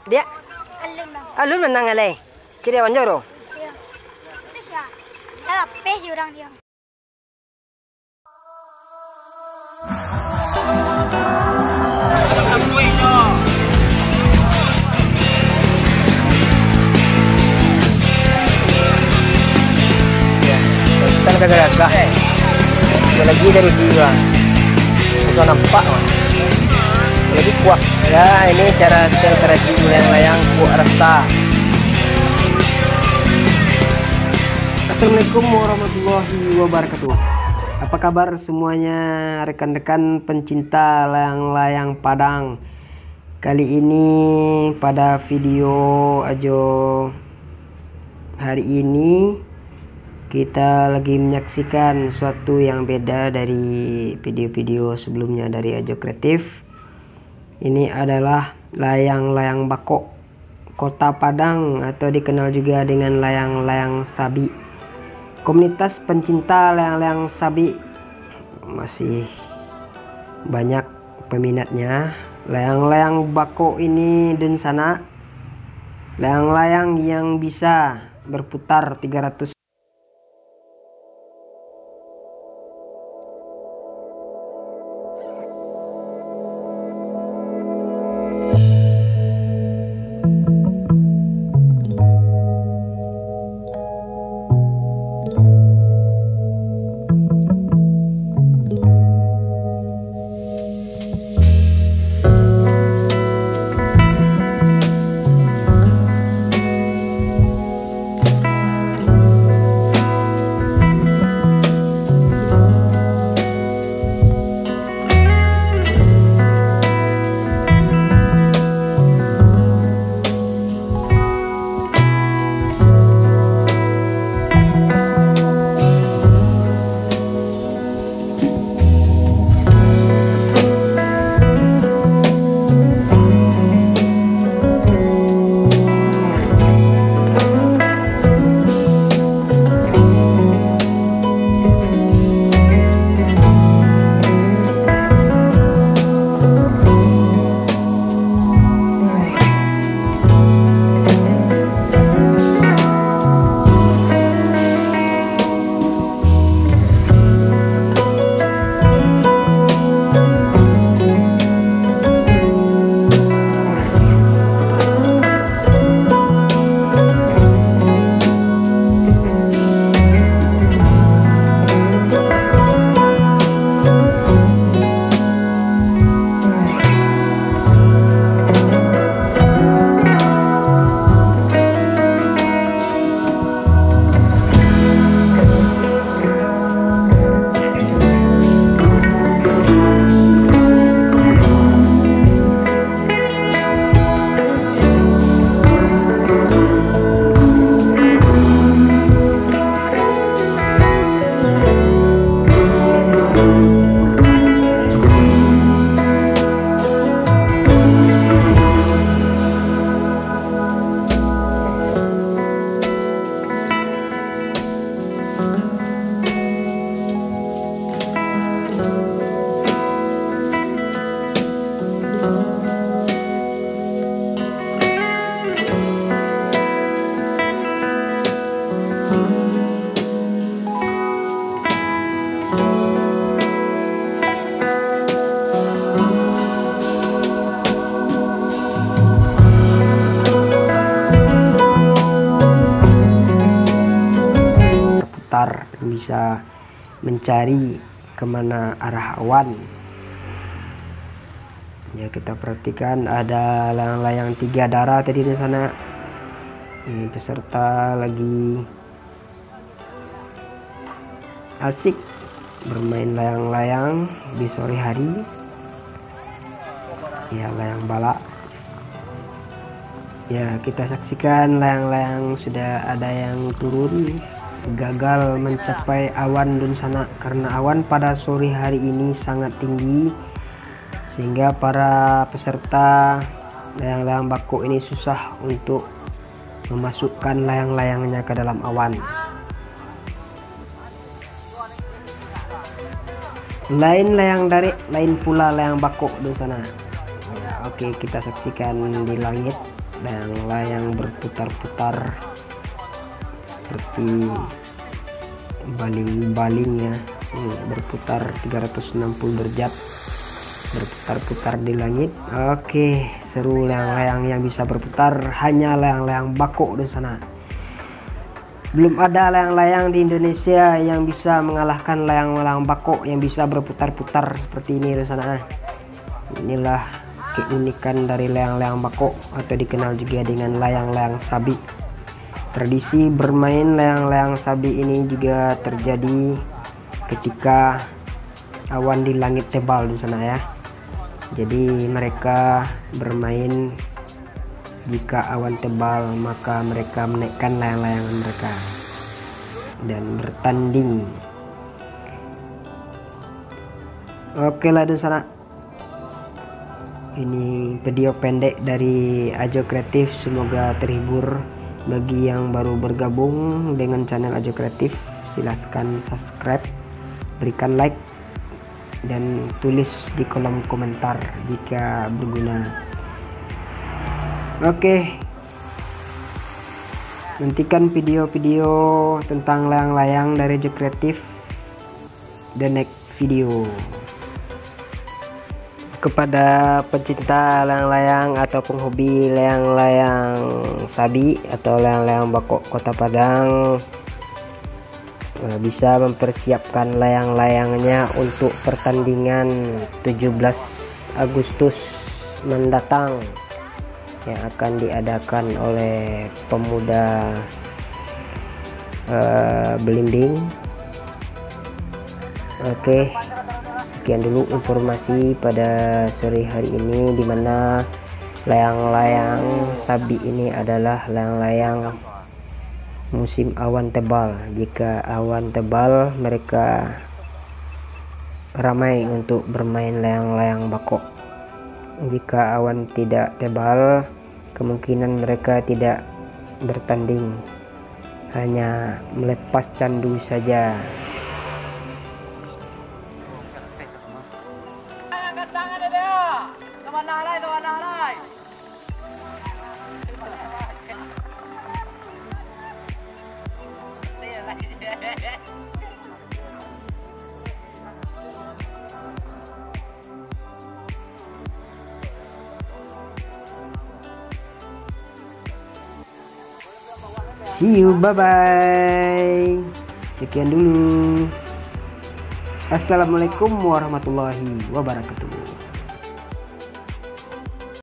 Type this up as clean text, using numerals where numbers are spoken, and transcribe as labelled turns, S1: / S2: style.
S1: Dia alun menang alai. Kira wanjoro.
S2: Ya, pes orang dia.
S1: Kita gagah-gagah. Lagi dari jiwa. Bisa nampak. Lagi kuat. Ya, ini cara strategi layang-layang kuat rasa. Assalamualaikum warahmatullahi wabarakatuh. Apa kabar semuanya rekan-rekan pencinta layang-layang Padang? Kali ini pada video Ajo hari ini kita lagi menyaksikan suatu yang beda dari video-video sebelumnya dari Ajo Kreatif. Ini adalah layang-layang bako Kota Padang atau dikenal juga dengan layang-layang sabi. Komunitas pencinta layang-layang sabi masih banyak peminatnya. Layang-layang bako ini dan sana layang-layang yang bisa berputar 300. Bisa mencari kemana arah awan. Ya, kita perhatikan ada layang-layang 3 darah tadi di sana. Ini peserta lagi asik bermain layang-layang di sore hari. Ya, layang balak. Ya, kita saksikan layang-layang sudah ada yang turun. Gagal mencapai awan dan sana karena awan pada sore hari ini sangat tinggi sehingga para peserta layang-layang bako ini susah untuk memasukkan layang-layangnya ke dalam awan. Lain layang darik, lain pula layang bako di sana. Ya, oke, kita saksikan di langit layang-layang berputar-putar seperti baling-baling ya, berputar 360 derajat, berputar-putar di langit. Oke, seru layang-layang yang bisa berputar, hanya layang-layang bako di sana. Belum ada layang-layang di Indonesia yang bisa mengalahkan layang-layang bako yang bisa berputar-putar seperti ini di sana. Inilah keunikan dari layang-layang bako, atau dikenal juga dengan layang-layang sabi. Tradisi bermain layang-layang sabi ini juga terjadi ketika awan di langit tebal di sana ya. Jadi mereka bermain jika awan tebal, maka mereka menaikkan layang-layangan mereka dan bertanding. Oke lah di sana. Ini video pendek dari Ajo Kreatif, semoga terhibur. Bagi yang baru bergabung dengan channel Ajo Kreatif, silahkan subscribe, berikan like, dan tulis di kolom komentar jika berguna. Oke, nantikan video-video tentang layang-layang dari Ajo Kreatif the next video. Kepada pecinta layang-layang atau penghobi layang-layang sabi atau layang-layang bako Kota Padang, bisa mempersiapkan layang-layangnya untuk pertandingan 17 Agustus mendatang yang akan diadakan oleh pemuda Belimbing. Oke, sekian dulu informasi pada sore hari ini, dimana layang-layang sabi ini adalah layang-layang musim awan tebal. Jika awan tebal, mereka ramai untuk bermain layang-layang bako. Jika awan tidak tebal, kemungkinan mereka tidak bertanding, hanya melepas candu saja. See you, bye bye. Sekian dulu. Assalamualaikum warahmatullahi wabarakatuh.